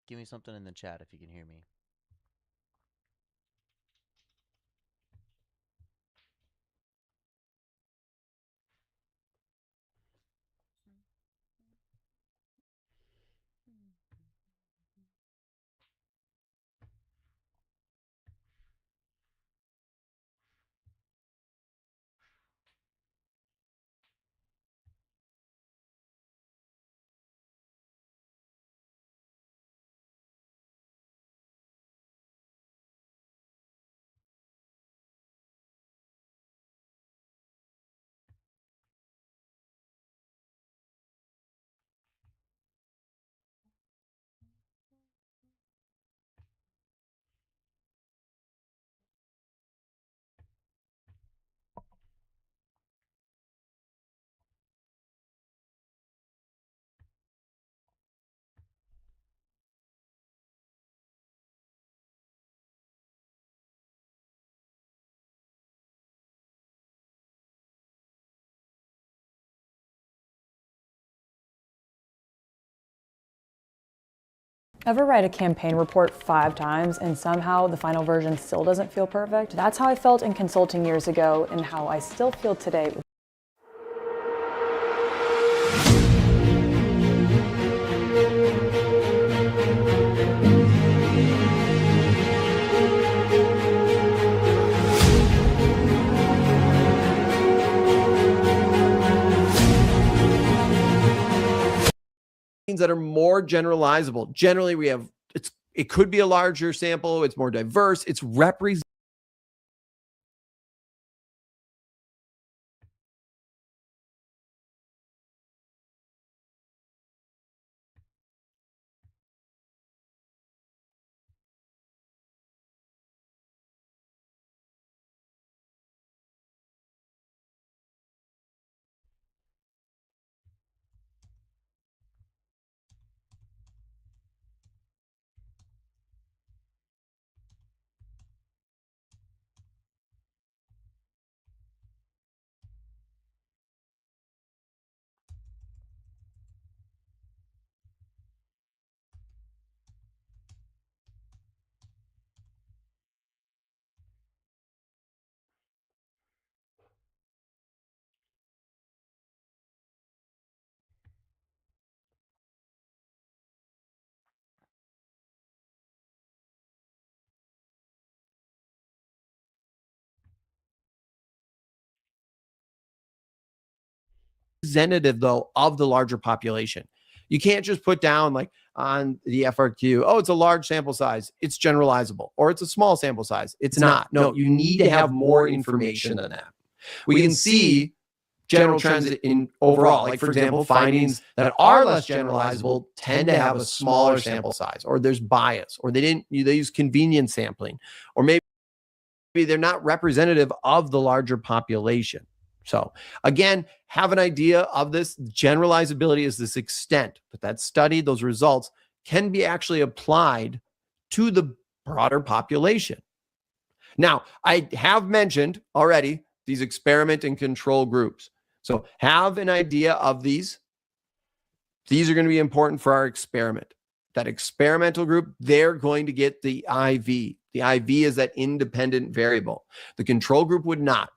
Give me something in the chat if you can hear me. Ever write a campaign report 5 times and somehow the final version still doesn't feel perfect? That's how I felt in consulting years ago and how I still feel today. that are more generalizable. Generally, we have it could be a larger sample, it's more diverse, it's representative. Representative though of the larger population. You can't just put down like on the FRQ, oh, it's a large sample size, it's generalizable, or it's a small sample size. It's not. No, you need to have more information than that. We can see general trends in overall, like for example, findings that are less generalizable tend to have a smaller sample size, or there's bias, or they use convenience sampling, or maybe they're not representative of the larger population. So again, have an idea of this. Generalizability is this extent, but that study, those results can be actually applied to the broader population. Now, I have mentioned already these experiment and control groups. So have an idea of these. These are going to be important for our experiment. That experimental group, they're going to get the IV. The IV is that independent variable. The control group would not.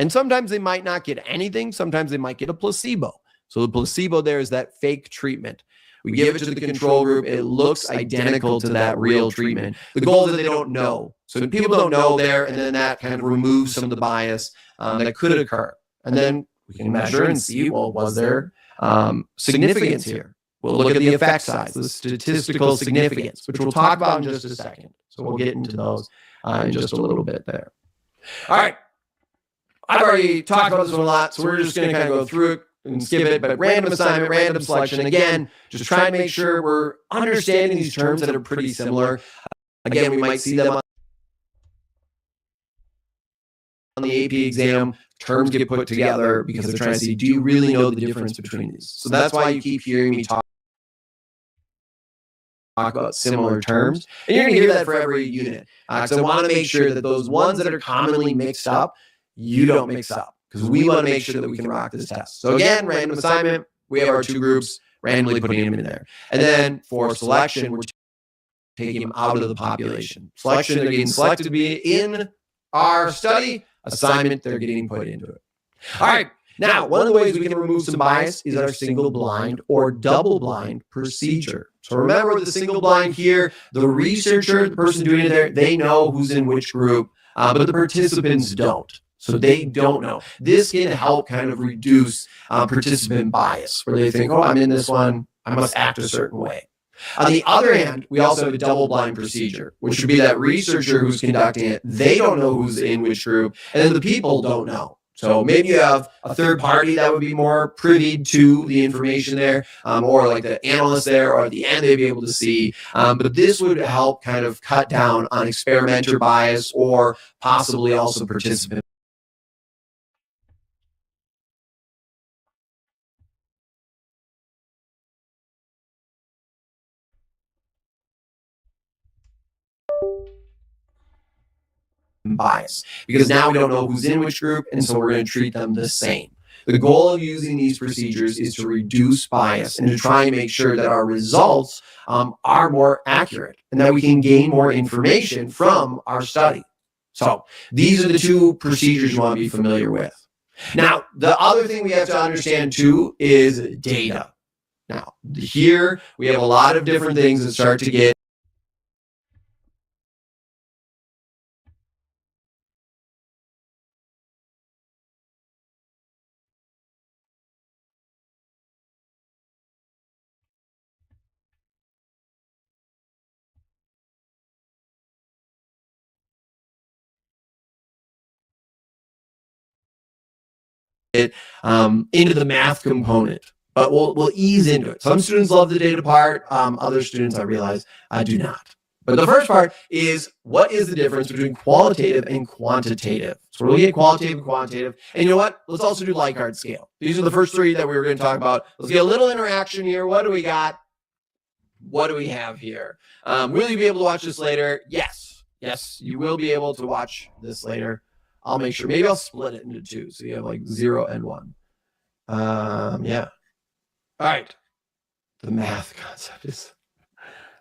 And sometimes they might not get anything. Sometimes they might get a placebo. So the placebo there is that fake treatment. We give it to the control group. It looks identical to that real treatment. The goal is that they don't know. So people don't know there, and then that kind of removes some of the bias that could occur. And then we can measure and see, well, was there significance here? We'll look at the effect size, the statistical significance, which we'll talk about in just a second. So we'll get into those in just a little bit there. All right. I've already talked about this one a lot, so we're just going to kind of go through it and skip it. But random assignment, random selection, again, just try and make sure we're understanding these terms that are pretty similar. Again, we might see them on the AP exam. Terms get put together because they're trying to see, do you really know the difference between these? So that's why you keep hearing me talk about similar terms. And you're going to hear that for every unit. Because I want to make sure that those ones that are commonly mixed up, you don't mix up, because we want to make sure that we can rock this test. So again, random assignment, we have our two groups, randomly putting them in there. And then for selection, we're taking them out of the population. Selection, they're getting selected to be in our study. Assignment, they're getting put into it. All right. Now, one of the ways we can remove some bias is our single blind or double blind procedure. So remember with the single blind here, the researcher, the person doing it there, they know who's in which group, but the participants don't. So they don't know. This can help kind of reduce participant bias, where they think, oh, I'm in this one, I must act a certain way. On the other hand, we also have a double blind procedure, which would be that researcher who's conducting it, they don't know who's in which group, and then the people don't know. So maybe you have a third party that would be more privy to the information there, or like the analyst there, or at the end they'd be able to see. But this would help kind of cut down on experimenter bias or possibly also participant bias, because now we don't know who's in which group, and so we're going to treat them the same. The goal of using these procedures is to reduce bias and to try and make sure that our results are more accurate and that we can gain more information from our study. So these are the two procedures you want to be familiar with. Now, the other thing we have to understand too is data. Now, here we have a lot of different things that start to get into the math component, but we'll ease into it. Some students love the data part. Other students, I realize, do not. But the first part is, what is the difference between qualitative and quantitative? So we're looking at qualitative and quantitative. And you know what? Let's also do Likert scale. These are the first three that we were going to talk about. Let's get a little interaction here. What do we got? What do we have here? Will you be able to watch this later? Yes. Yes, you will be able to watch this later. I'll make sure. Maybe I'll split it into two. So you have like 0 and 1. Yeah. All right. The math concept is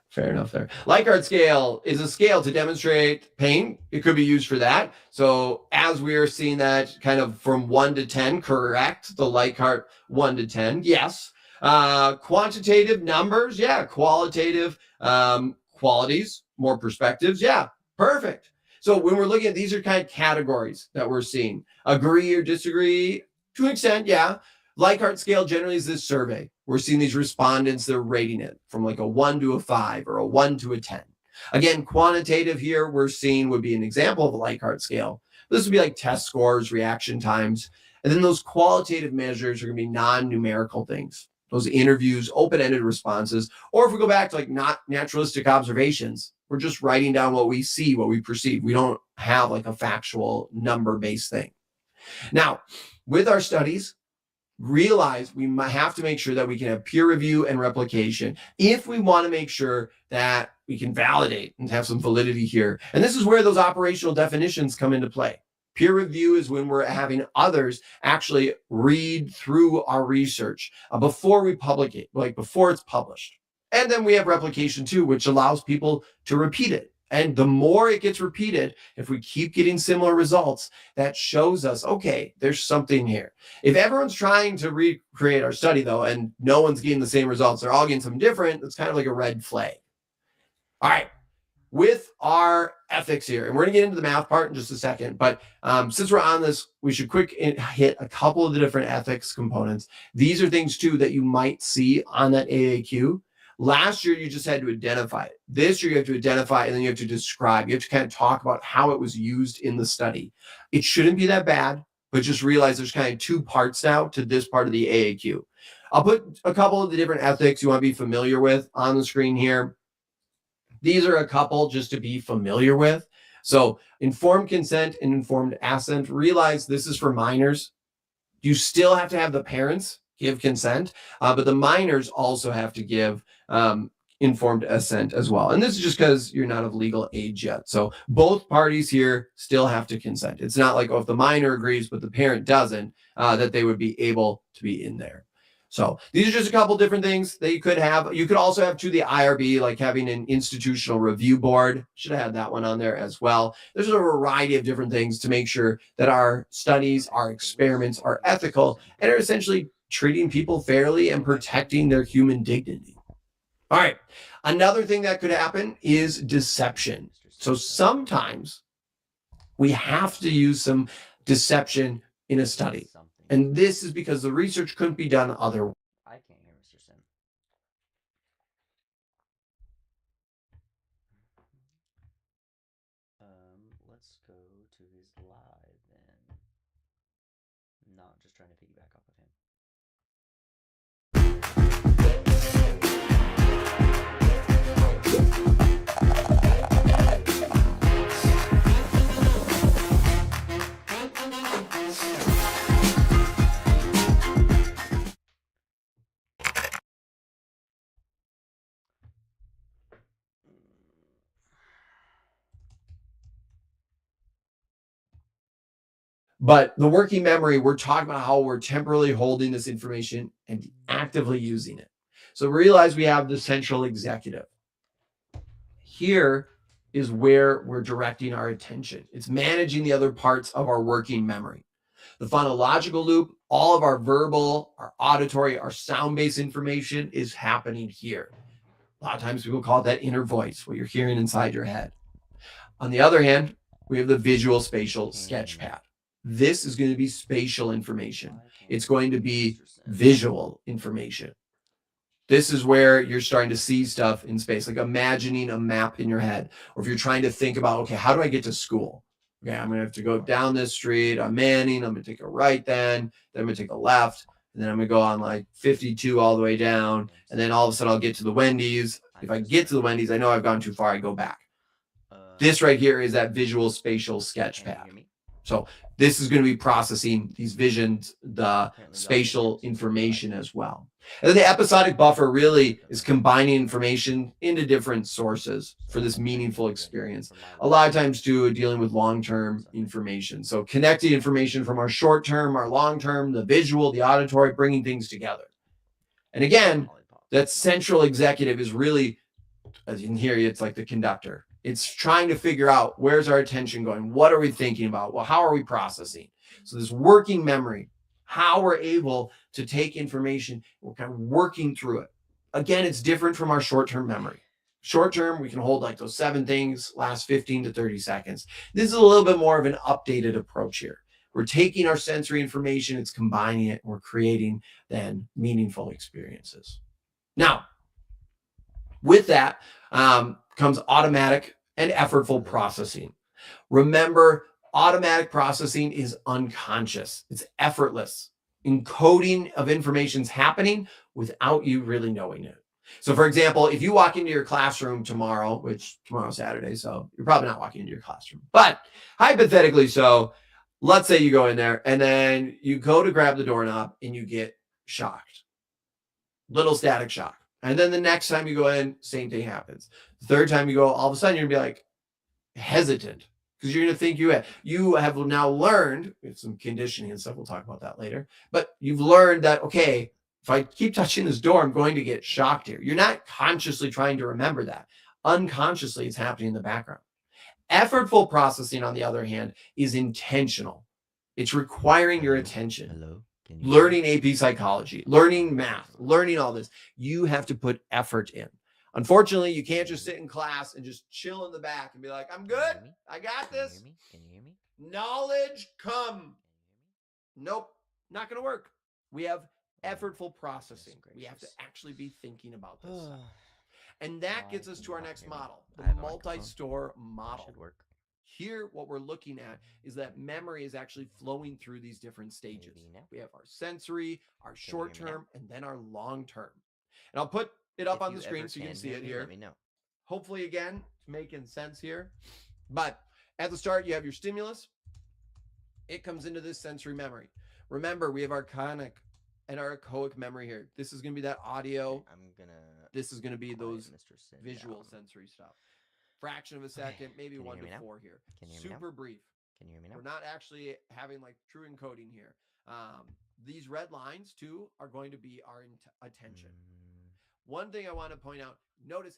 fair enough there. Likert scale is a scale to demonstrate pain. It could be used for that. So as we're seeing that kind of from 1 to 10, correct? The Likert 1 to 10, yes. Quantitative numbers, yeah. Qualitative qualities, more perspectives, yeah. Perfect. So when we're looking at these are kind of categories that we're seeing. Agree or disagree to an extent, yeah. Likert scale generally is this survey. We're seeing these respondents, they're rating it from like a 1 to a 5 or a 1 to a 10. Again, quantitative here we're seeing would be an example of a Likert scale. This would be like test scores, reaction times. And then those qualitative measures are going to be non-numerical things. Those interviews, open-ended responses, or if we go back to like not naturalistic observations, we're just writing down what we see, what we perceive. We don't have like a factual number-based thing. Now, with our studies, realize we might have to make sure that we can have peer review and replication if we want to make sure that we can validate and have some validity here. And this is where those operational definitions come into play. Peer review is when we're having others actually read through our research before we publish it, like before it's published. And then we have replication too, which allows people to repeat it. And the more it gets repeated, if we keep getting similar results, that shows us, okay, there's something here. If everyone's trying to recreate our study though, and no one's getting the same results, they're all getting something different, it's kind of like a red flag. All right, with our ethics here, and we're gonna get into the math part in just a second, but since we're on this, we should quick hit a couple of the different ethics components. These are things too that you might see on that AAQ. Last year, you just had to identify it. This year, you have to identify and then you have to describe. You have to kind of talk about how it was used in the study. It shouldn't be that bad, but just realize there's kind of two parts now to this part of the AAQ. I'll put a couple of the different ethics you want to be familiar with on the screen here. These are a couple just to be familiar with. So informed consent and informed assent. Realize this is for minors. You still have to have the parents give consent, but the minors also have to give informed assent as well. And this is just because you're not of legal age yet. So both parties here still have to consent. It's not like, oh, if the minor agrees but the parent doesn't, that they would be able to be in there. So these are just a couple different things that you could have. You could also have to the IRB, like having an institutional review board. Should have had that one on there as well. There's a variety of different things to make sure that our studies, our experiments are ethical and are essentially treating people fairly and protecting their human dignity. All right. Another thing that could happen is deception. So sometimes we have to use some deception in a study. And this is because the research couldn't be done otherwise. I can't hear Mr. Sim. Let's go to his live then. Not just trying to piggyback off of him. But the working memory, we're talking about how we're temporarily holding this information and actively using it. So realize we have the central executive. Here is where we're directing our attention. It's managing the other parts of our working memory. The phonological loop, all of our verbal, our auditory, our sound-based information is happening here. A lot of times people call it that inner voice, what you're hearing inside your head. On the other hand, we have the visual spatial sketch pad. This is going to be spatial information. It's going to be visual information. This is where you're starting to see stuff in space, like imagining a map in your head. Or if you're trying to think about, okay, how do I get to school? Okay, I'm going to have to go down this street. I'm Manning. I'm going to take a right then I'm going to take a left. And then I'm going to go on like 52 all the way down. And then all of a sudden I'll get to the Wendy's. If I get to the Wendy's, I know I've gone too far. I go back. This right here is that visual spatial sketch pad. So this is going to be processing these visions, the spatial information as well. And then the episodic buffer really is combining information into different sources for this meaningful experience. A lot of times too, dealing with long-term information. So connecting information from our short-term, our long-term, the visual, the auditory, bringing things together. And again, that central executive is really, as you can hear, it's like the conductor. It's trying to figure out where's our attention going? What are we thinking about? Well, how are we processing? So this working memory, how we're able to take information, we're kind of working through it. Again, it's different from our short-term memory. Short-term, we can hold like those 7 things, last 15 to 30 seconds. This is a little bit more of an updated approach here. We're taking our sensory information, it's combining it, and we're creating then meaningful experiences. Now, with that comes automatic and effortful processing. Remember, automatic processing is unconscious. It's effortless. Encoding of information is happening without you really knowing it. So for example, if you walk into your classroom tomorrow, which tomorrow's Saturday, so you're probably not walking into your classroom, but hypothetically so, let's say you go in there and then you go to grab the doorknob and you get shocked. Little static shock. And then the next time you go in, same thing happens. The third time you go, all of a sudden you're gonna be like hesitant because you're gonna think you have now learned, we have some conditioning and stuff, we'll talk about that later, but you've learned that, okay, if I keep touching this door, I'm going to get shocked here. You're not consciously trying to remember that. Unconsciously, it's happening in the background. Effortful processing, on the other hand, is intentional. It's requiring your attention. Hello? Learning AP psychology, learning math, learning all this. You have to put effort in. Unfortunately, you can't just sit in class and just chill in the back and be like, I'm good. I got this. Can you hear me? Knowledge come. Nope, not going to work. We have effortful processing. We have to actually be thinking about this. And that gets us to our next model, the multi-store model. Should work. Here, what we're looking at is that memory is actually flowing through these different stages. We have our sensory, our short-term, and then our long-term. And I'll put it up on the screen so you can see it here. Let me know. Hopefully, again, it's making sense here. But at the start, you have your stimulus. It comes into this sensory memory. Remember, we have our conic and our echoic memory here. This is going to be that audio. This is going to be those visual sensory stuff. Fraction of a second, maybe 1 to 4 here. Super brief. Can you hear me now? We're not actually having like true encoding here. These red lines too are going to be our attention. One thing I want to point out, notice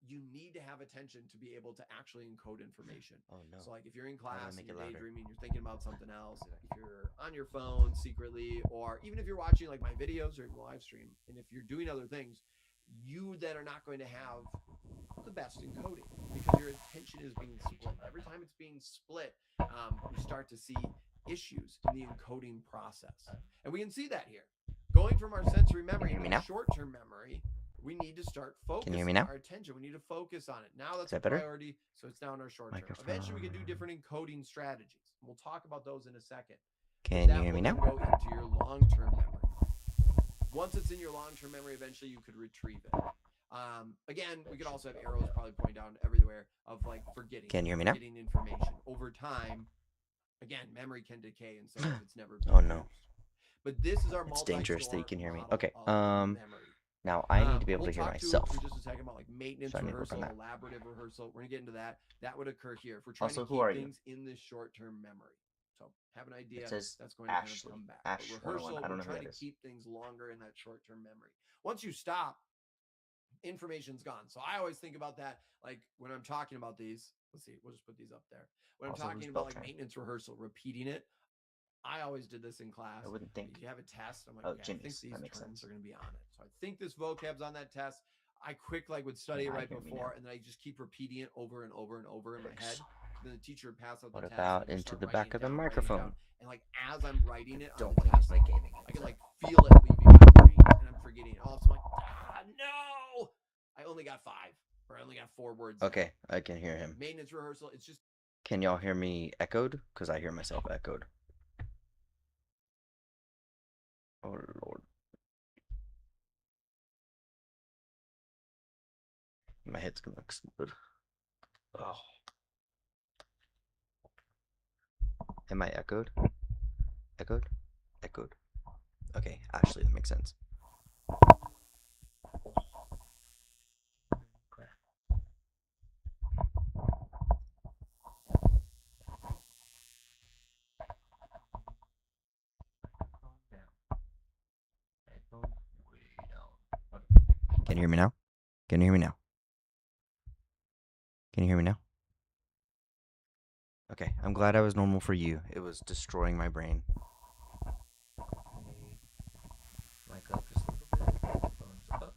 you need to have attention to be able to actually encode information. Oh no. So like if you're in class and you're louder? daydreaming, you're thinking about something else, if you're on your phone secretly, or even if you're watching like my videos or live stream, and if you're doing other things, you then are not going to have the best encoding because your attention is being split. Every time it's being split, you start to see issues in the encoding process. And we can see that here. Going from our sensory memory to short-term memory, we need to start focusing our attention. We need to focus on it. Now that's a priority, so it's now in our short-term. Eventually, we can do different encoding strategies. We'll talk about those in a second. Can you hear me now? Go into your long-term memory. Once it's in your long-term memory, eventually you could retrieve it. Again, we could also have arrows probably pointing down everywhere of like forgetting. Can you hear me now? Forgetting information over time. Again, memory can decay, and so it's never. Oh no! But this is our. It's dangerous that you can hear me. Okay. Memory. Now I need to be able to hear myself. For just a second about like maintenance rehearsal, elaborative rehearsal. We're gonna get into that. That would occur here if we're trying to keep things in this short-term memory. So have an idea that's going to kind of come back. But rehearsal, we're trying to keep things longer in that short-term memory. Once you stop, information's gone. So I always think about that, like when I'm talking about these. Let's see, we'll just put these up there. When I'm talking about like maintenance rehearsal, repeating it. I always did this in class. I wouldn't think. You have a test. I'm like, okay, I think these terms are going to be on it. So I think this vocab's on that test. I would study it right before, and then I just keep repeating it over and over and over in my head. Then the teacher would pass out the test. What about into the back of the microphone? And like as I'm writing it, don't use my gaming. I can like feel it leaving my brain, and I'm forgetting it. All of a sudden, I'm like, no! I only got 5, or I only got 4 words. Okay, I can hear him. Maintenance rehearsal. It's just Can y'all hear me echoed? Because I hear myself echoed. Oh, Lord. My head's gonna explode. Oh. Am I echoed? Echoed? Echoed. Okay, Ashley, that makes sense. Can you hear me now? Can you hear me now? Can you hear me now? Okay, I'm glad I was normal for you. It was destroying my brain. Mic up just a little bit. Headphones up.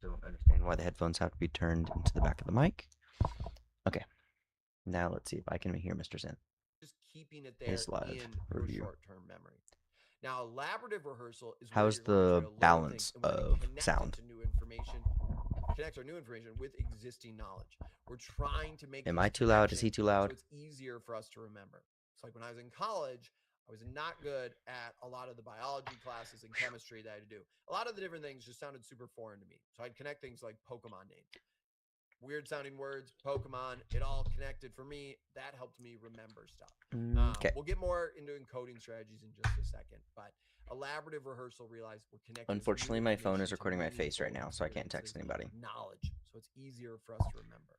Don't understand why the headphones have to be turned into the back of the mic. Okay, now let's see if I can hear Mr. Zen. Just keeping it there His live in review. your short-term memory. Now, elaborative rehearsal is How's where you're going to the try to learn balance things and when it of connects sound? to new information, connects our new information with existing knowledge. We're trying to make. Am these I too loud? Is connections he too loud? So it's easier for us to remember. It's like when I was in college, I was not good at a lot of the biology classes and chemistry that I had to do. A lot of the different things just sounded super foreign to me. So I'd connect things like Pokemon names. Weird sounding words, Pokemon, it all connected for me. That helped me remember stuff. Okay. We'll get more into encoding strategies in just a second, but elaborative rehearsal, realize we're connecting. Unfortunately, my phone is recording my face right now, so I can't text anybody. Knowledge, so it's easier for us to remember.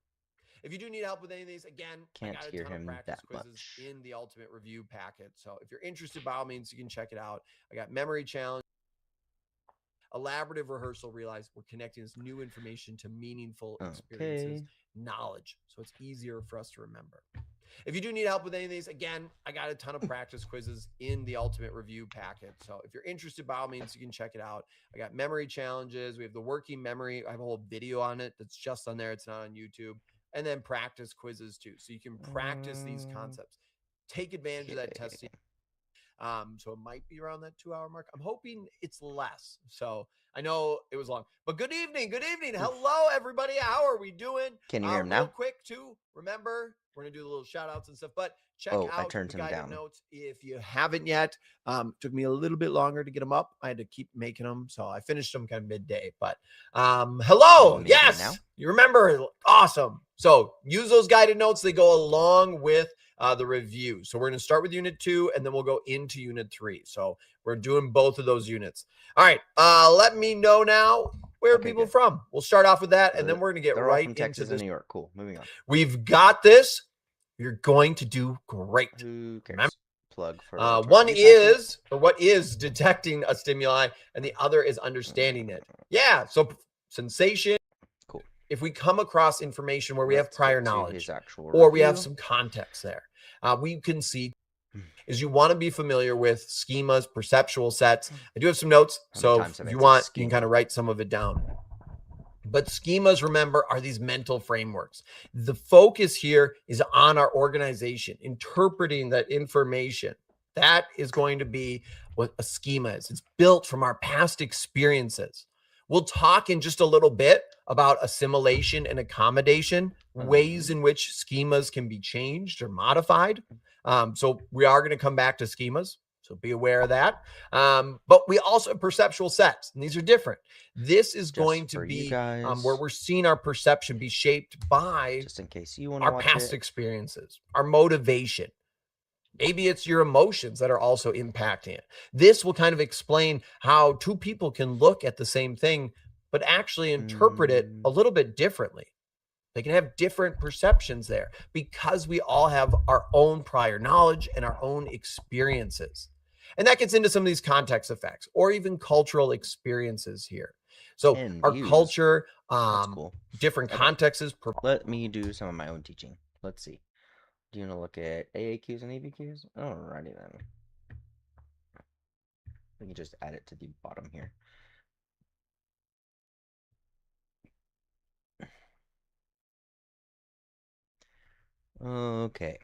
If you do need help with any of these, again, Can't I got a hear ton of him practice that quizzes much. in the ultimate review packet. So if you're interested, by all means, you can check it out. I got memory challenge. Elaborative rehearsal, realize we're connecting this new information to meaningful experiences, knowledge, so it's easier for us to remember. If you do need help with any of these, again, I got a ton of practice quizzes in the ultimate review packet. So if you're interested, by all means, you can check it out. I got memory challenges. We have the working memory. I have a whole video on it that's just on there. It's not on YouTube. And then practice quizzes too. So you can practice these concepts. Take advantage of that testing. So it might be around that 2-hour mark. I'm hoping it's less. So I know it was long, but good evening. Good evening. Hello, everybody. How are we doing? Can you hear him Real now? quick too. Remember, we're going to do the little shout outs and stuff, but check I out turned the him guided down. notes if you haven't yet. Took me a little bit longer to get them up. I had to keep making them. So I finished them kind of midday, but hello. Maybe Yes. now? You remember. Awesome. So use those guided notes. They go along with the review. So we're going to start with unit 2 and then we'll go into unit 3. So we're doing both of those units. All right. Let me know now where are people from. We'll start off with that and then we're going to get right from into Texas this. and New York. Cool. Moving on. We've got this. You're going to do great. Who cares? Remember, Plug for one is, or what is detecting a stimuli and the other is understanding it. Yeah. So sensation. Cool. If we come across information where we have prior knowledge or we have some context there, we can see is you want to be familiar with schemas, perceptual sets. I do have some notes. So if you want, you can kind of write some of it down. But schemas, remember, are these mental frameworks. The focus here is on our organization, interpreting that information. That is going to be what a schema is. It's built from our past experiences. We'll talk in just a little bit about assimilation and accommodation, ways in which schemas can be changed or modified. So we are going to come back to schemas. So be aware of that. But we also have perceptual sets, and these are different. This is going to be where we're seeing our perception be shaped by just in case you want our past experiences, our motivation. Maybe it's your emotions that are also impacting it. This will kind of explain how two people can look at the same thing, but actually interpret it a little bit differently. They can have different perceptions there because we all have our own prior knowledge and our own experiences. And that gets into some of these context effects or even cultural experiences here. So our culture, different contexts. Let me do some of my own teaching. Let's see. Do you want to look at AAQs and ABQs? Alrighty then. We can just add it to the bottom here. Okay.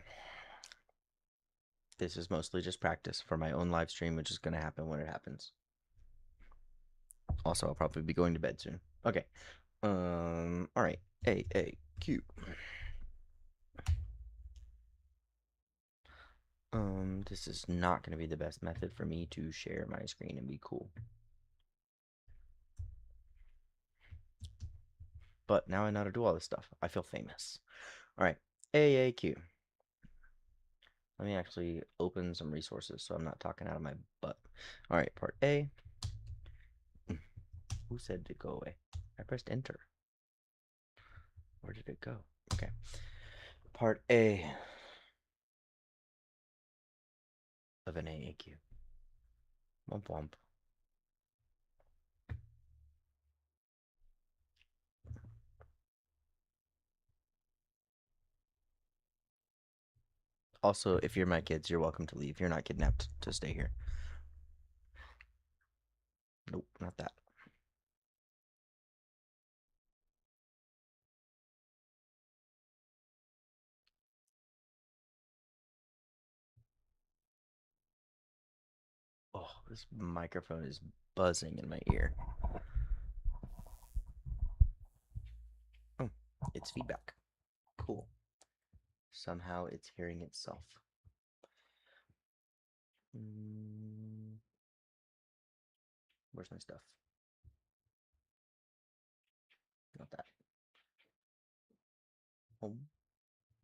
This is mostly just practice for my own live stream, which is going to happen when it happens. Also, I'll probably be going to bed soon. Okay. All right. AAQ. This is not going to be the best method for me to share my screen and be cool. But now I know how to do all this stuff. I feel famous. All right, AAQ. Let me actually open some resources so I'm not talking out of my butt. All right, part A. Who said to go away? I pressed enter. Where did it go? Okay. Part A of an AAQ. Womp womp. Also, if you're my kids, you're welcome to leave. You're not kidnapped to stay here. Nope, not that. Oh, this microphone is buzzing in my ear. Oh, it's feedback. Cool. Somehow it's hearing itself. Where's my stuff? Not that. Home.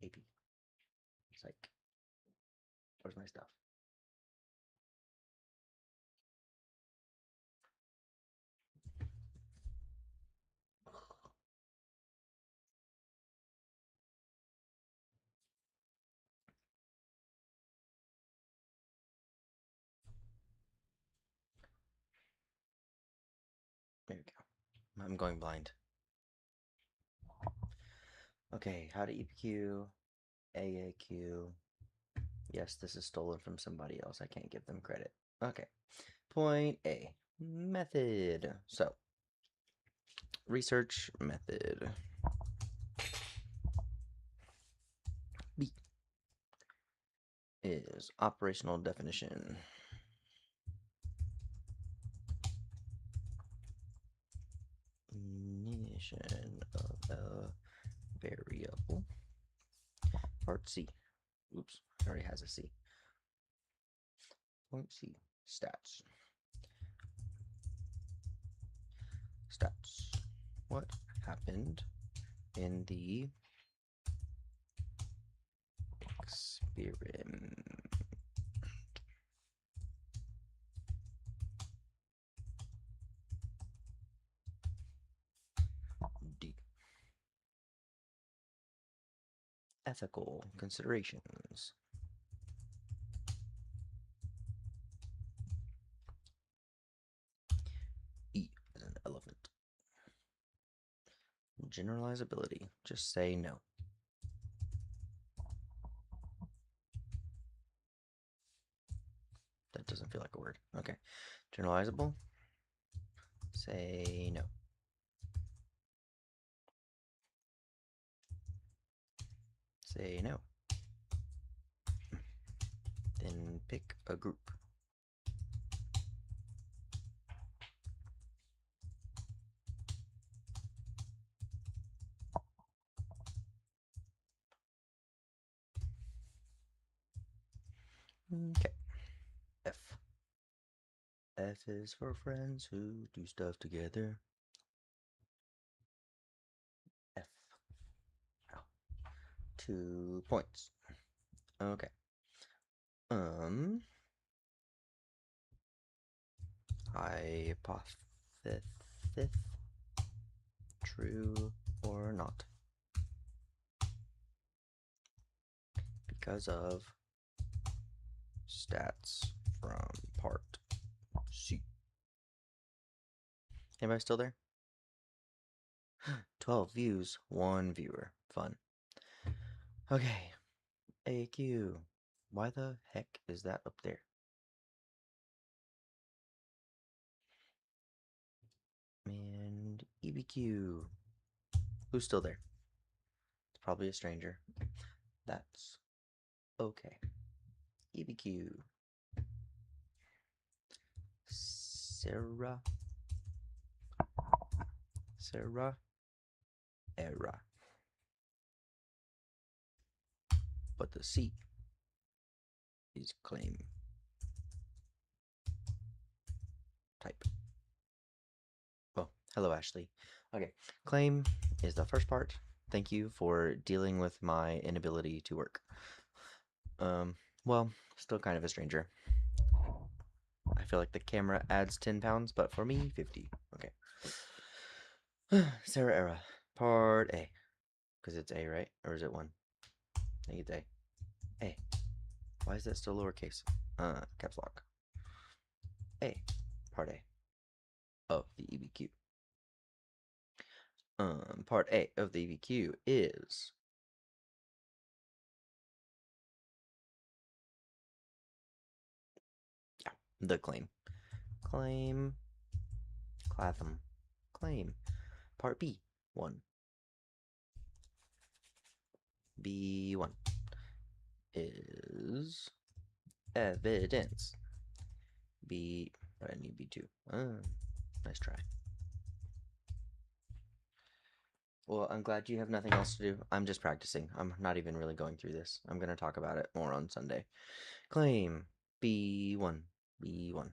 AP. Psych. Where's my stuff? There we go. I'm going blind. Okay, how to EPQ, AAQ. Yes, this is stolen from somebody else. I can't give them credit. Okay. Point A. Method. So, research method. B is operational definition. Definition of a variable. Part C. Oops, it already has a C. Point C. Stats. Stats. What happened in the experiment? D. Ethical considerations. E is an elephant. Generalizability. Just say no. That doesn't feel like a word. Okay. Generalizable. Say no. Say no. Then pick a group. Okay. F. F is for friends who do stuff together. F. Ow. 2 points. Okay. Hypothesis. True or not? Because of stats from part C. Anybody still there? 12 views, 1 viewer. Fun. Okay. AQ. Why the heck is that up there? And EBQ. Who's still there? It's probably a stranger. That's okay. EBQ. Sarah. Era. But the C is claim. Type. Oh, hello, Ashley. Okay, claim is the first part. Thank you for dealing with my inability to work. Well, still kind of a stranger. I feel like the camera adds 10 pounds, but for me, 50. Okay. Sarah Era, part A. Because it's A, right? Or is it 1? I think it's A. A. Why is that still lowercase? Caps lock. A. Part A of the EBQ. Part A of the EBQ is the claim. Claim. Clatham. Claim. Part B. 1. B1 is evidence. I need B2. Nice try. Well, I'm glad you have nothing else to do. I'm just practicing. I'm not even really going through this. I'm going to talk about it more on Sunday. Claim B1. B1.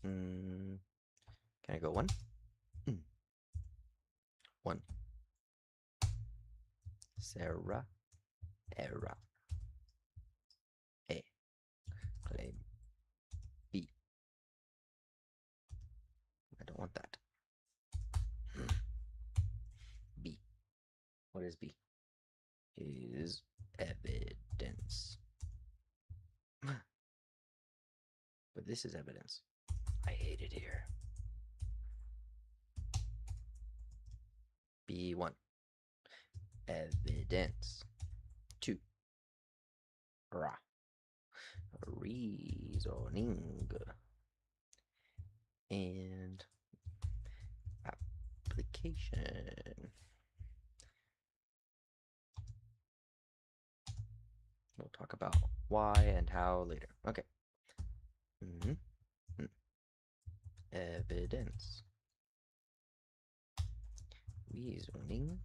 Can I go 1? 1. Sarah Era. A. Claim B. I don't want that. B. What is B? Is evidence. But this is evidence. I hate it here. B1. Evidence. 2. Ra. Reasoning. And application. We'll talk about why and how later. Okay. Evidence. Reasoning.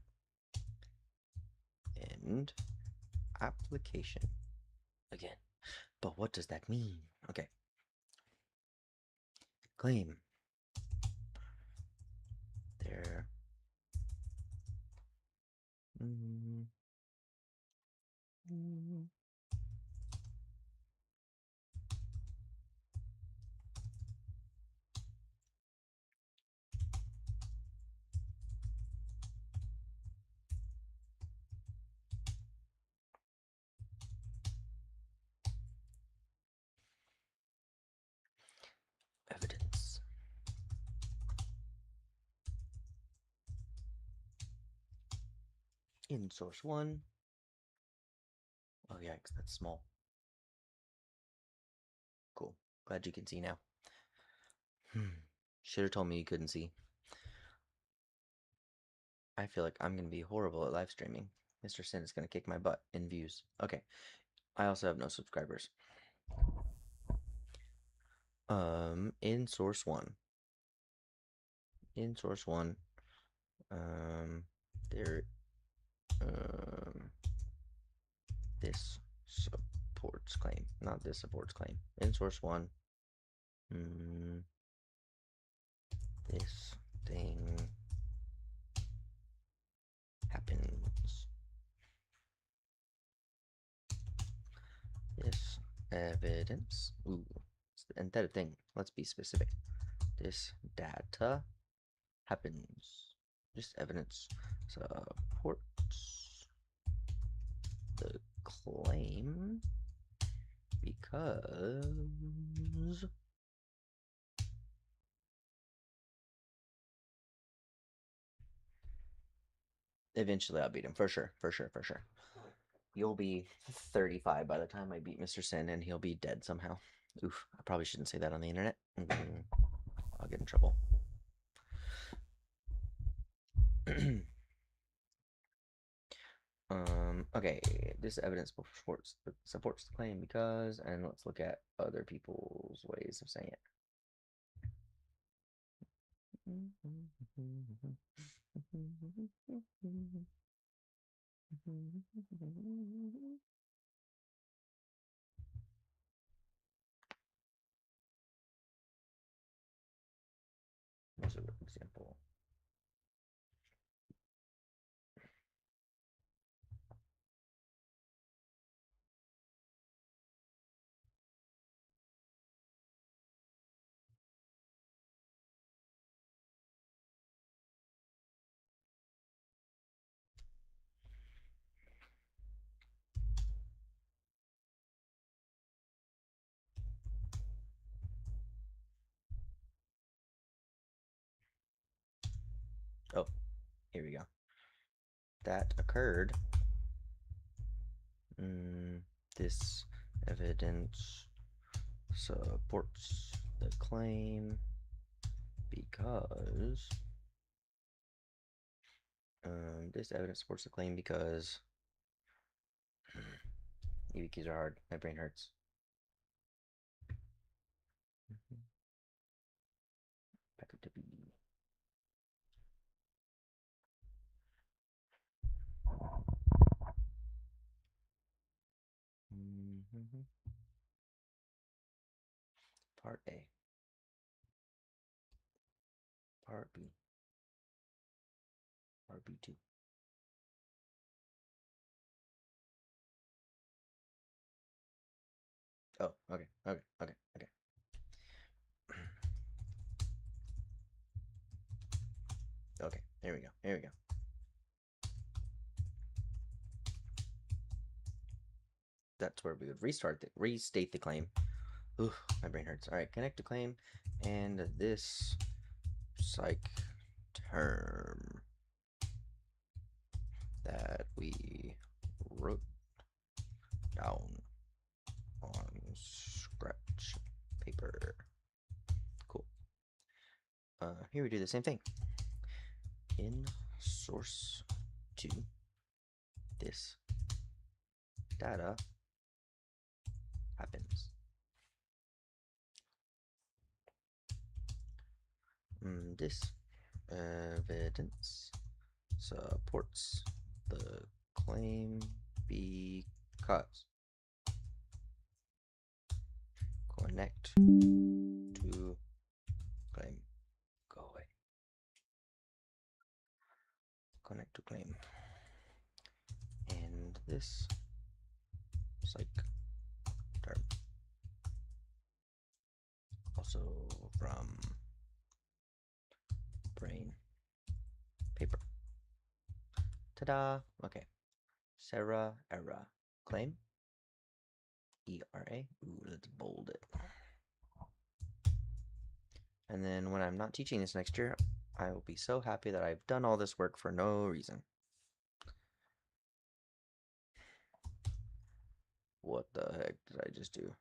And application. Again. But what does that mean? Okay. Claim. There. Evidence. In source 1. Oh, yikes, that's small. Cool. Glad you can see now. Should have told me you couldn't see. I feel like I'm going to be horrible at live streaming. Mr. Sin is going to kick my butt in views. Okay. I also have no subscribers. In source 1. In source 1. There. This supports claim. Not this supports claim. In source 1. This thing happens. This evidence. Ooh, it's the entire thing. Let's be specific. This data happens. This evidence supports the claim because eventually I'll beat him. For sure. You'll be 35 by the time I beat Mr. Sin, and he'll be dead somehow. Oof, I probably shouldn't say that on the internet. I'll get in trouble. Okay, this evidence supports the claim because, and let's look at other people's ways of saying it. user example. Oh, here we go. That occurred. This evidence supports the claim because this evidence supports the claim because EV keys are hard. My brain hurts. Back up to B. Part A. Part B. Part B2. Oh, okay. Okay, here we go. That's where we would restate the claim. Ooh, my brain hurts. All right, connect to claim, and this psych term that we wrote down on scratch paper. Cool. Here we do the same thing. In source 2, this data happens. This evidence supports the claim because connect to claim. Go away. Connect to claim. And this psych term also from brain paper. Ta-da! Okay. Sarah era claim. ERA. Ooh, let's bold it. And then when I'm not teaching this next year, I will be so happy that I've done all this work for no reason. What the heck did I just do?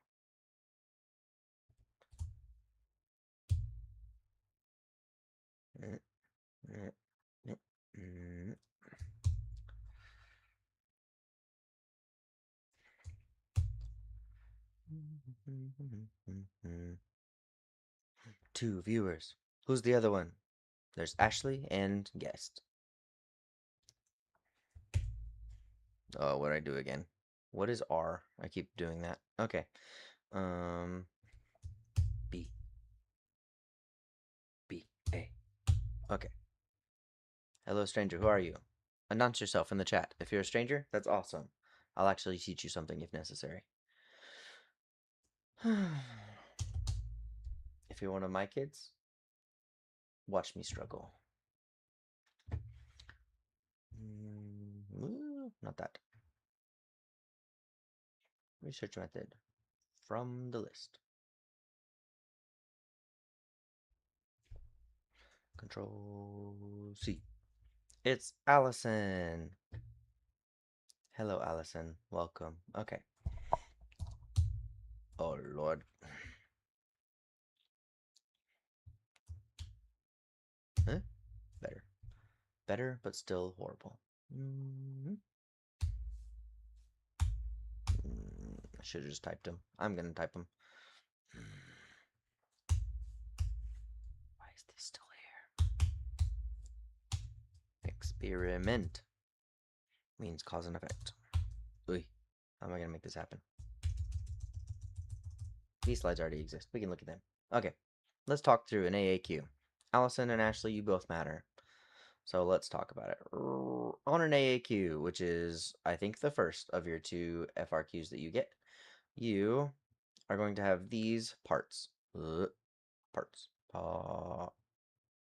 Two viewers. Who's the other one? There's Ashley and guest. Oh, what did I do again? What is R? I keep doing that. Okay. B. B. A. Okay. Hello, stranger. Who are you? Announce yourself in the chat. If you're a stranger, that's awesome. I'll actually teach you something if necessary. If you're one of my kids, watch me struggle. Not that. Research method from the list. Control C. It's Allison. Hello, Allison. Welcome. Okay. Oh, Lord. Huh? Better. Better, but still horrible. I should have just typed them. I'm going to type them. Why is this still here? Experiment means cause and effect. Oy. How am I going to make this happen? These slides already exist. We can look at them. Okay. Let's talk through an AAQ. Allison and Ashley, you both matter. So let's talk about it. On an AAQ, which is, I think, the first of your 2 FRQs that you get, you are going to have these parts. Parts.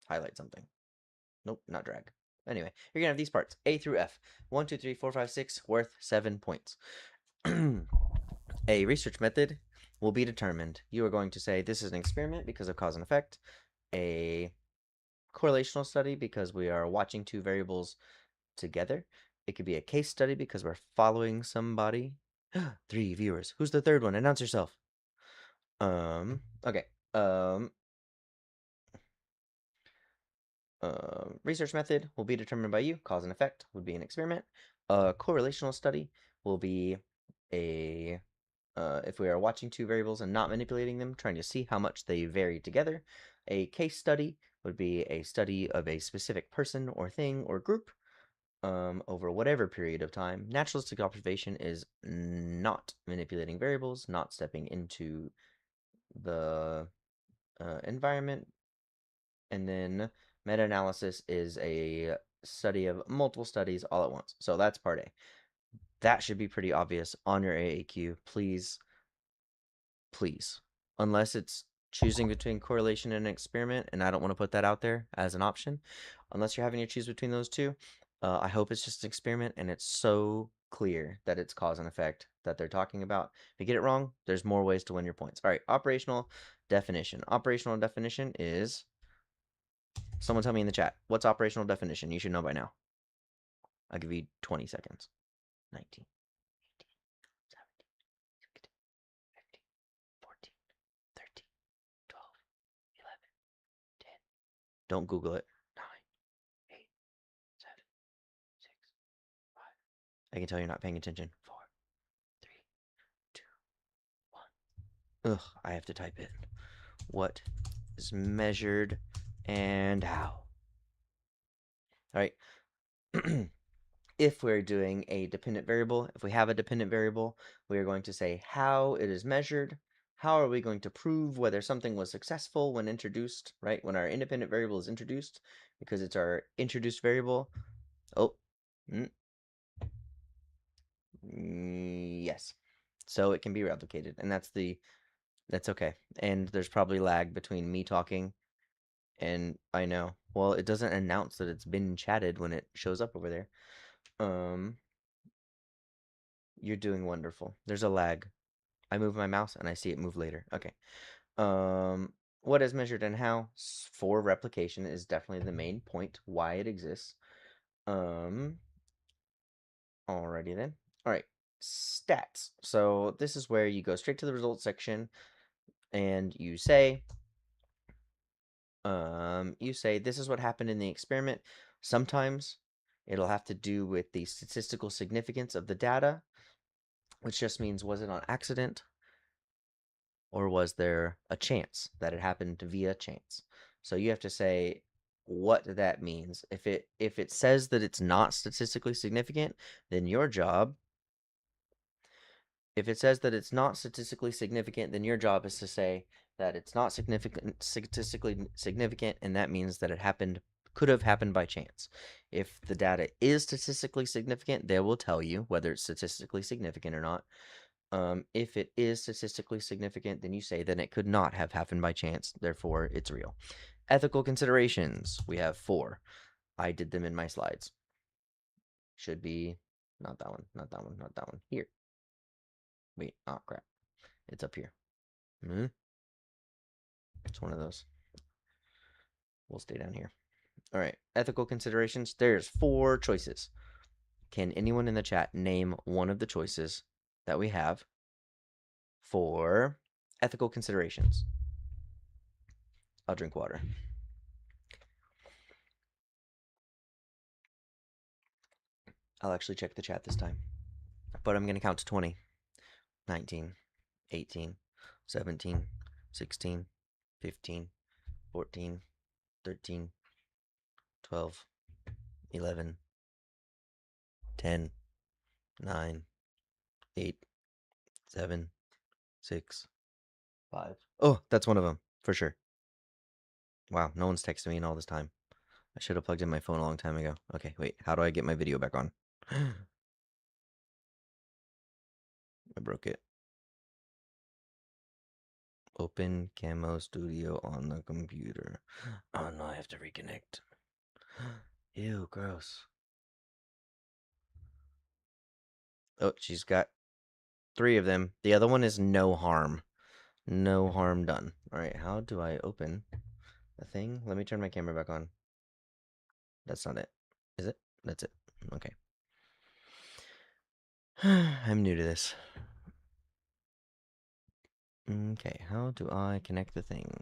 Highlight something. Nope, not drag. Anyway, you're going to have these parts, A through F. 1, 2, 3, 4, 5, 6, worth 7 points. A research method will be determined. You are going to say this is an experiment because of cause and effect. A correlational study because we are watching 2 variables together. It could be a case study because we're following somebody. 3 viewers. Who's the 3rd one? Announce yourself. Okay. Research method will be determined by you. Cause and effect would be an experiment. A correlational study will be a if we are watching 2 variables and not manipulating them, trying to see how much they vary together. A case study would be a study of a specific person or thing or group over whatever period of time. Naturalistic observation is not manipulating variables, not stepping into the environment. And then meta-analysis is a study of multiple studies all at once. So that's part A. That should be pretty obvious on your AAQ. Please, unless it's choosing between correlation and experiment, and I don't want to put that out there as an option, unless you're having to choose between those 2, I hope it's just an experiment and it's so clear that it's cause and effect that they're talking about. If you get it wrong, there's more ways to win your points. All right, operational definition. Operational definition is, someone tell me in the chat, what's operational definition? You should know by now. I'll give you 20 seconds. 19, 18, 17, 16, 15, 14, 13, 12, 11, 10. Don't Google it. 9, 8, 7, 6, 5. I can tell you're not paying attention. 4, 3, 2, 1. Ugh, I have to type it. What is measured and how? All right. If we're doing a dependent variable, if we have a dependent variable, we are going to say how it is measured. How are we going to prove whether something was successful when introduced, right? When our independent variable is introduced, because it's our introduced variable. Oh, yes. So it can be replicated, and that's okay. And there's probably lag between me talking and I know. Well, it doesn't announce that it's been chatted when it shows up over there. You're doing wonderful. There's a lag. I move my mouse and I see it move later. Okay. What is measured and how? For replication is definitely the main point why it exists. Alrighty then. All right. Stats. So this is where you go straight to the results section and you say this is what happened in the experiment. Sometimes it'll have to do with the statistical significance of the data, which just means, was it on accident or was there a chance that it happened via chance? So you have to say what that means. If it says that it's not statistically significant, then your job, if it says that it's not statistically significant, then your job is to say that it's not statistically significant, and that means that it could have happened by chance. If the data is statistically significant, they will tell you whether it's statistically significant or not. If it is statistically significant, then you say that it could not have happened by chance, therefore it's real. Ethical considerations, we have 4. I did them in my slides. Should be, not that one, not that one, not that one. Here. Wait, oh crap. It's up here. It's one of those. We'll stay down here. All right, ethical considerations. There's 4 choices. Can anyone in the chat name one of the choices that we have for ethical considerations? I'll drink water. I'll actually check the chat this time. But I'm going to count to 20. 19, 18, 17, 16, 15, 14, 13, 12, 11, 10, 9, 8, 7, 6, 5. Oh, that's one of them, for sure. Wow, no one's texting me in all this time. I should have plugged in my phone a long time ago. Okay, wait. How do I get my video back on? I broke it. Open Camo Studio on the computer. Oh no, I have to reconnect. Ew, gross. Oh, she's got 3 of them. The other one is no harm. No harm done. Alright, how do I open the thing? Let me turn my camera back on. That's not it. Is it? That's it. Okay. I'm new to this. Okay, how do I connect the thing?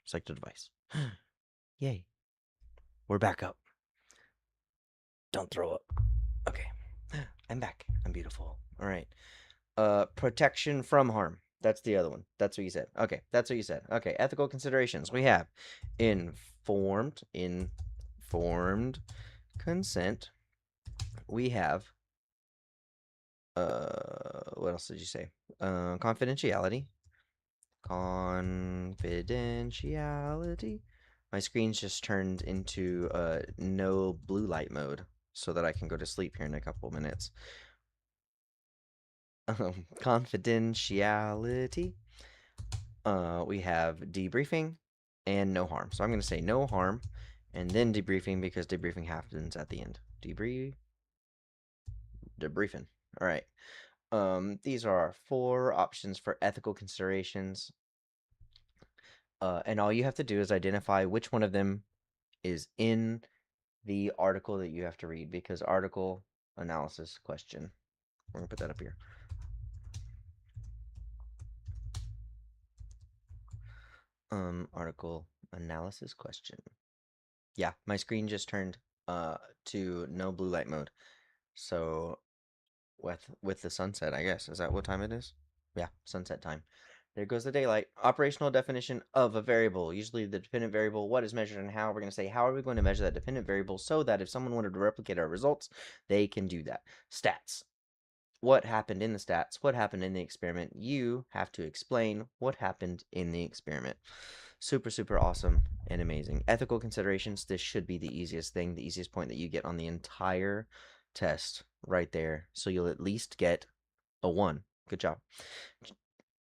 Select a device. Yay. We're back up. Don't throw up. Okay. I'm back. I'm beautiful. Alright. Protection from harm. That's the other one. That's what you said. Okay, that's what you said. Okay, ethical considerations. We have informed consent. We have what else did you say? Confidentiality. Confidentiality. My screen's just turned into no blue light mode so that I can go to sleep here in a couple minutes. Confidentiality. We have debriefing and no harm. So I'm going to say no harm and then debriefing because debriefing happens at the end. Debriefing. All right. These are our 4 options for ethical considerations. And all you have to do is identify which one of them is in the article that you have to read, because article analysis question. We're going to put that up here. Article analysis question. Yeah, my screen just turned to no blue light mode. So with the sunset, I guess. Is that what time it is? Yeah, sunset time. There goes the daylight. Operational definition of a variable. Usually the dependent variable, what is measured and how. We're going to say, how are we going to measure that dependent variable so that if someone wanted to replicate our results, they can do that. Stats. What happened in the stats? What happened in the experiment? You have to explain what happened in the experiment. Super, super awesome and amazing. Ethical considerations. This should be the easiest thing, the easiest point that you get on the entire test right there. So you'll at least get a 1. Good job.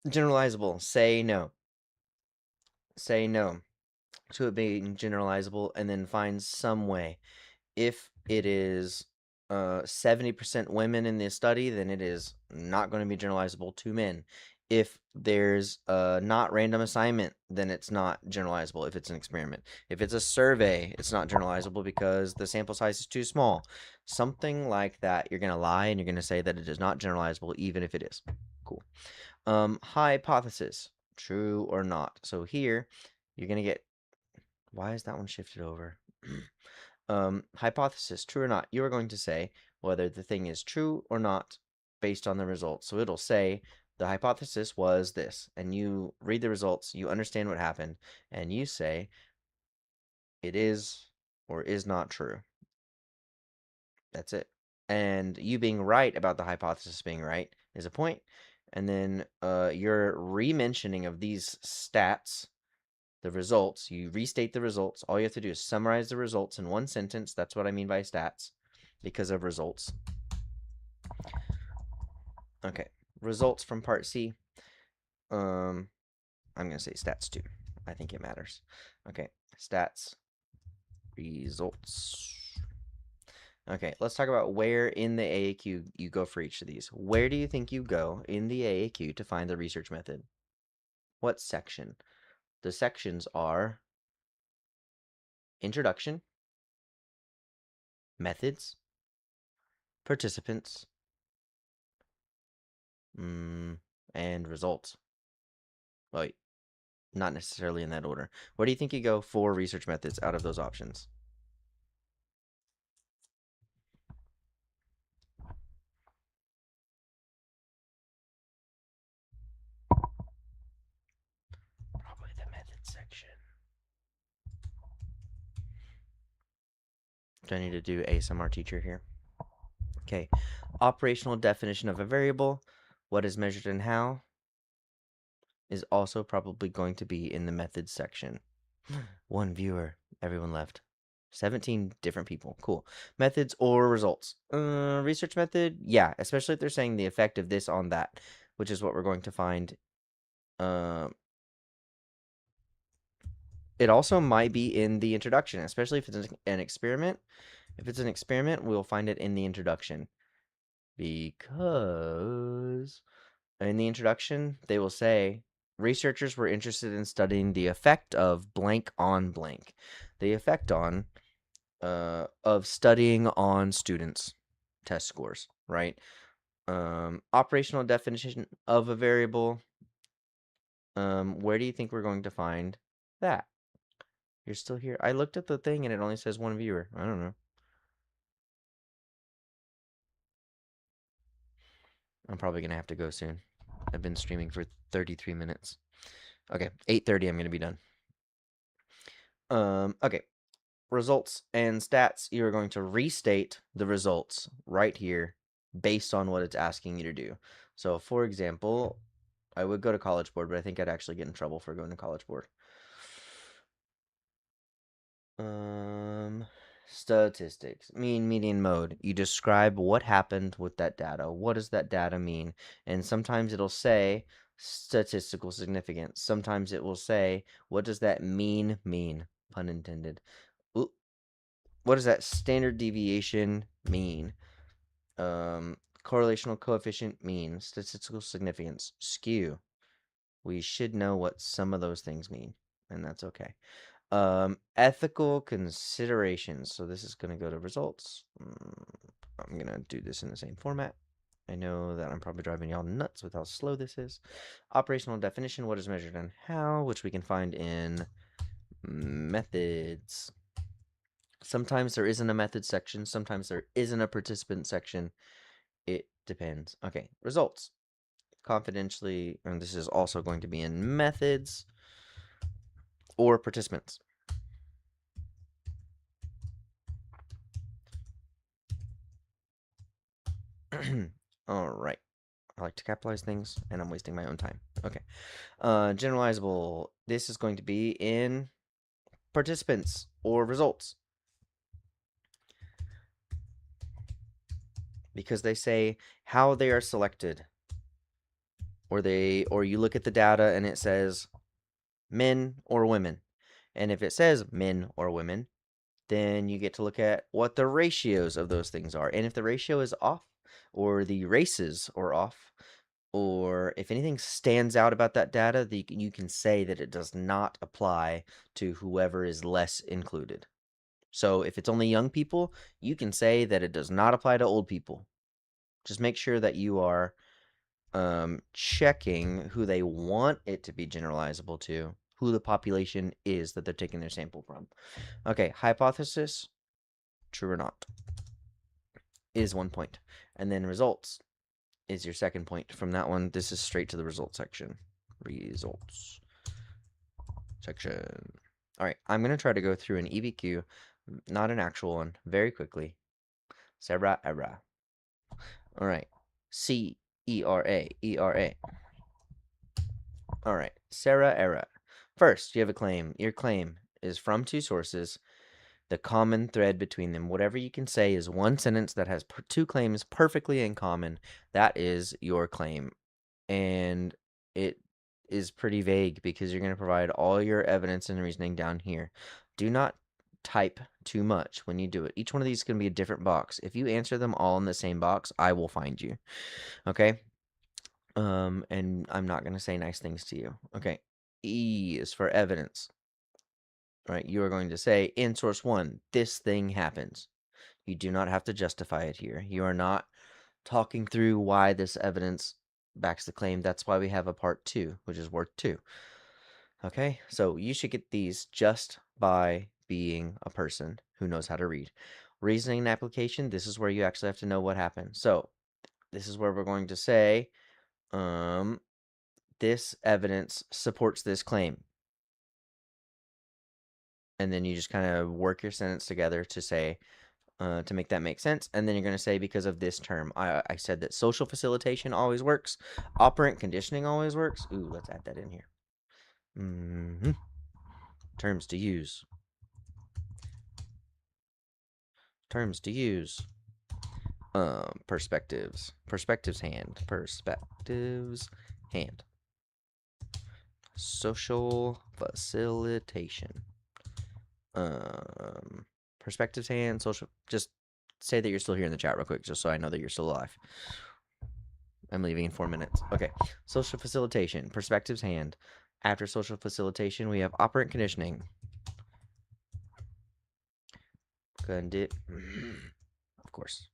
Generalizable. Say no. Say no to it being generalizable and then find some way. If it is 70% women in this study, then it is not going to be generalizable to men. If there's not random assignment, then it's not generalizable if it's an experiment. If it's a survey, it's not generalizable because the sample size is too small. Something like that. You're going to lie and you're going to say that it is not generalizable even if it is. Cool. Hypothesis. True or not. So here, you're going to get... Why is that one shifted over? Hypothesis, true or not, you are going to say whether the thing is true or not based on the results. So it'll say the hypothesis was this, and you read the results, you understand what happened, and you say it is or is not true. That's it. And you being right about the hypothesis being right is a point. And then your re-mentioning of these stats, the results, you restate the results. All you have to do is summarize the results in 1 sentence. That's what I mean by stats, because of results. Okay, results from part C. I'm going to say stats 2. I think it matters. Okay, stats, results. Okay, let's talk about where in the AAQ you go for each of these. Where do you think you go in the AAQ to find the research method? What section? The sections are introduction, methods, participants, and results. Wait, not necessarily in that order. Where do you think you go for research methods out of those options? Probably the methods section. Do I need to do ASMR teacher here? Okay, operational definition of a variable, what is measured and how, is also probably going to be in the methods section. One viewer. Everyone left. 17 different people. Cool. Methods or results? Research method? Yeah, especially if they're saying the effect of this on that, which is what we're going to find. It also might be in the introduction, especially if it's an experiment. If it's an experiment, we'll find it in the introduction. Because in the introduction, they will say researchers were interested in studying the effect of blank on blank. The effect on of studying on students' test scores, right? Operational definition of a variable. Where do you think we're going to find that? You're still here. I looked at the thing and it only says one viewer. I don't know. I'm probably gonna have to go soon. I've been streaming for 33 minutes. Okay, 8:30 I'm gonna be done. Okay. Results and stats. You are going to restate the results right here based on what it's asking you to do. So for example, I would go to College Board, but I think I'd actually get in trouble for going to College Board. Statistics. Mean, median, mode. You describe what happened with that data. What does that data mean? And sometimes it'll say statistical significance. Sometimes it will say, what does that mean? Pun intended. Ooh, what does that standard deviation mean? Correlational coefficient mean. Statistical significance. Skew. We should know what some of those things mean, and that's okay. Ethical considerations. So this is going to go to results. I'm going to do this in the same format. I know that I'm probably driving y'all nuts with how slow this is. Operational definition, what is measured and how, which we can find in methods. Sometimes there isn't a method section. Sometimes there isn't a participant section. It depends. Okay, results. Confidentially, and this is also going to be in methods or participants. All right. I like to capitalize things, and I'm wasting my own time. Okay. Generalizable. This is going to be in participants or results. Because they say how they are selected. Or you look at the data and it says men or women. And if it says men or women, then you get to look at what the ratios of those things are. And if the ratio is off, or the races are off, or if anything stands out about that data, you can say that it does not apply to whoever is less included. So if it's only young people, you can say that it does not apply to old people. Just make sure that you are checking who they want it to be generalizable to, who the population is that they're taking their sample from. Okay, hypothesis, true or not, is 1 point. And then results is your second point. From that one, this is straight to the results section. Results section. All right, I'm going to try to go through an EBQ, not an actual one, very quickly. Cera era. All right, C-E-R-A, E-R-A. All right, Cera era. First, you have a claim. Your claim is from two sources. The common thread between them. Whatever you can say is one sentence that has two claims perfectly in common. That is your claim. And it is pretty vague because you're going to provide all your evidence and reasoning down here. Do not type too much when you do it. Each one of these is going to be a different box. If you answer them all in the same box, I will find you. Okay? And I'm not going to say nice things to you. Okay. E is for evidence. Right, you are going to say, in source 1, this thing happens. You do not have to justify it here. You are not talking through why this evidence backs the claim. That's why we have a part 2, which is worth 2. Okay, so you should get these just by being a person who knows how to read. Reasoning and application, this is where you actually have to know what happened. So this is where we're going to say, this evidence supports this claim. And then you just kind of work your sentence together to say, to make that make sense. And then you're going to say, because of this term, I said that social facilitation always works. Operant conditioning always works. Ooh, let's add that in here. Terms to use. Terms to use. Perspectives. Perspectives hand. Perspectives hand. Social facilitation. Perspectives hand. Social. Just say that you're still here in the chat real quick, just so I know that you're still alive. I'm leaving in 4 minutes. Okay. Social facilitation. Perspectives hand. After social facilitation, we have operant conditioning. Of course.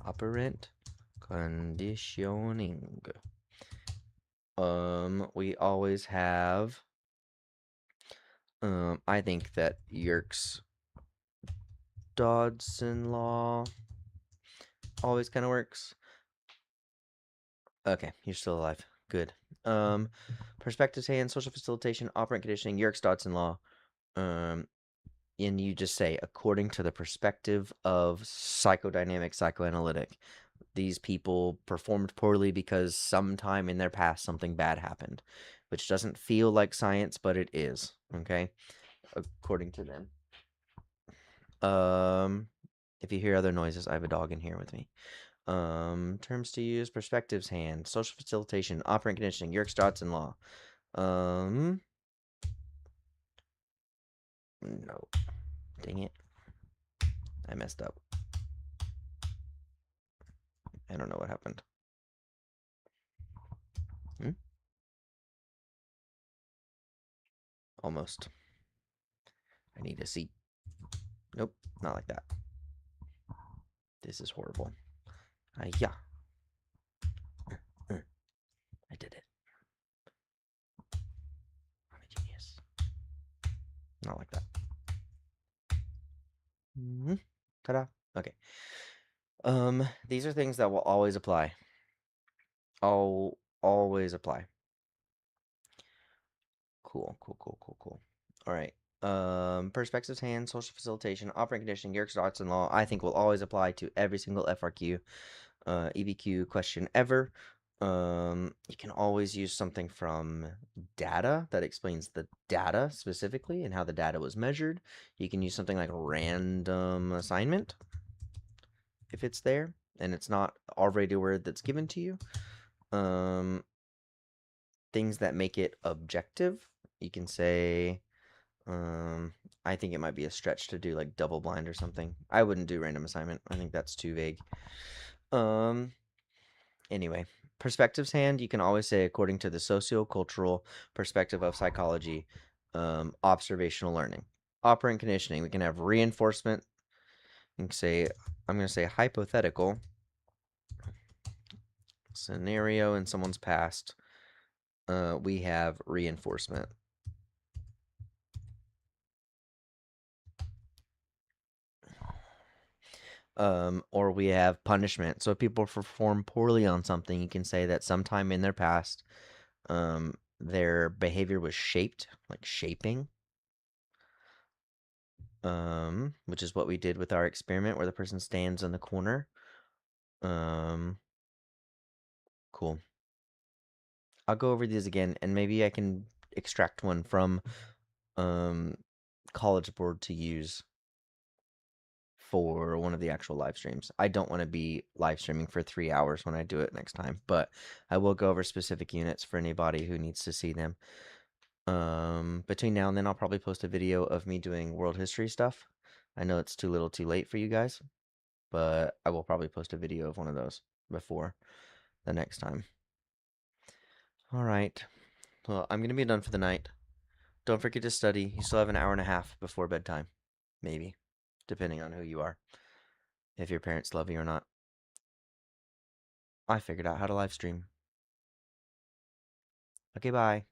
Operant conditioning. We always have I think that Yerkes Dodson law always kind of works. Okay, you're still alive. Good. Perspectives hand, social facilitation, operant conditioning, Yerkes Dodson law. And you just say, according to the perspective of psychodynamic psychoanalytic, these people performed poorly because sometime in their past something bad happened, which doesn't feel like science, but it is. Okay, according to them. If you hear other noises, I have a dog in here with me. Terms to use, perspectives hand, social facilitation, operant conditioning, Yerkes Dodson law. No. Dang it. I messed up. I don't know what happened. Almost. I need a seat. Nope, not like that. This is horrible. Yeah. I did it. I'm a genius. Not like that. Ta-da. Okay. These are things that will always apply. Always apply. Cool. All right. Perspectives hand, social facilitation, operant conditioning, Yerkes Dodson law, I think will always apply to every single FRQ, EBQ question ever. You can always use something from data that explains the data specifically and how the data was measured. You can use something like random assignment if it's there and it's not already a word that's given to you. Things that make it objective. You can say, I think it might be a stretch to do like double blind or something. I wouldn't do random assignment. I think that's too vague. Anyway, perspectives hand, you can always say according to the socio-cultural perspective of psychology, observational learning. Operant conditioning, we can have reinforcement. You can say, I'm going to say hypothetical scenario in someone's past. We have reinforcement. Or we have punishment. So if people perform poorly on something, you can say that sometime in their past, their behavior was shaped, like shaping. Which is what we did with our experiment where the person stands in the corner. Cool. I'll go over these again, and maybe I can extract one from College Board to use for one of the actual live streams. I don't want to be live streaming for 3 hours when I do it next time, but I will go over specific units for anybody who needs to see them. Between now and then, I'll probably post a video of me doing world history stuff. I know it's too little too late for you guys, but I will probably post a video of one of those before the next time. All right. Well, I'm going to be done for the night. Don't forget to study. You still have an hour and a half before bedtime. Maybe. Depending on who you are. If your parents love you or not. I figured out how to live stream. Okay, bye.